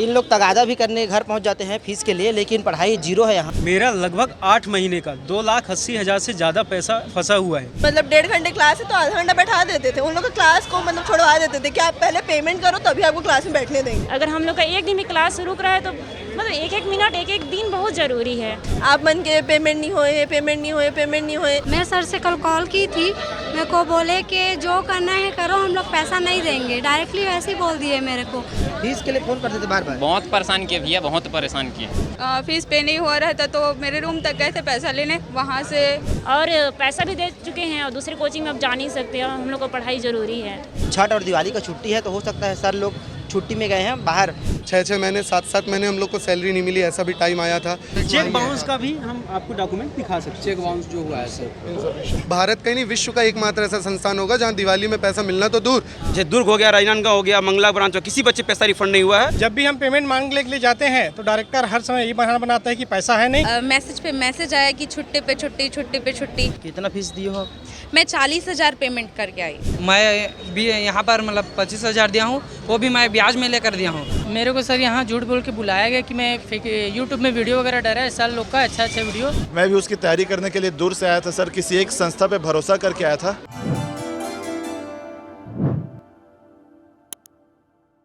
इन लोग तगादा भी करने घर पहुंच जाते हैं फीस के लिए, लेकिन पढ़ाई जीरो है यहाँ। मेरा लगभग 8 महीने का 2,80,000 से ज़्यादा पैसा फंसा हुआ है। मतलब 1.5 घंटे क्लास है तो आधा घंटा बैठा देते थे, उन लोग क्लास को मतलब छुड़वा देते थे कि आप पहले पेमेंट करो तभी आपको क्लास में बैठने देंगे। अगर हम लोग का एक दिन भी क्लास रुक रहा है तो मतलब एक मिनट एक दिन बहुत ज़रूरी है। आप मन के पेमेंट नहीं होए, पेमेंट नहीं होए, पेमेंट नहीं होए। मैं सर से कल कॉल की थी, मेरे को बोले कि जो करना है करो, हम लोग पैसा नहीं देंगे। डायरेक्टली वैसे ही बोल दिए मेरे को। फीस के लिए फ़ोन करते थे बार बार। बहुत परेशान किए भैया, बहुत परेशान किए। फीस पे नहीं हो रहा था तो मेरे रूम तक गए थे पैसा लेने, वहाँ से और पैसा भी दे चुके हैं और दूसरे कोचिंग में अब जा नहीं सकते और हम लोग को पढ़ाई ज़रूरी है। छठ और दिवाली का छुट्टी है तो हो सकता है सर लोग छुट्टी में गए हैं बाहर। 6-6 महीने 7-7 महीने हम लोग को सैलरी नहीं मिली, ऐसा भी टाइम आया था। चेक बाउंस का भी हम आपको डॉक्यूमेंट दिखा सकते हैं। चेक बाउंस जो हुआ है सर, भारत का ही नहीं विश्व का एकमात्र ऐसा संस्थान होगा जहां दिवाली में पैसा मिलना तो दूर। जैसे दुर्ग हो गया, राजनांदगांव हो गया, मंगला ब्रांच हो, किसी बच्चे पैसा रिफंड नहीं हुआ है। जब भी हम पेमेंट मांगने के लिए जाते हैं तो डायरेक्टर हर समय ये बहाना बनाता है कि पैसा है नहीं। मैसेज पे मैसेज आया कि छुट्टी पे छुट्टी, छुट्टी पे छुट्टी। कितना फीस दिए हो? मैं 40,000 पेमेंट करके आई। मैं भी यहाँ पर मतलब 25,000 दिया हूँ, वो भी मैं ब्याज में लेकर दिया हूँ। मेरे को सर यहाँ झूठ बोल के बुलाया गया कि मैं यूट्यूब में वीडियो वगैरह डाला है सर लोग का अच्छा वीडियो। मैं भी उसकी तैयारी करने के लिए दूर से आया था सर, किसी एक संस्था पे भरोसा करके आया था।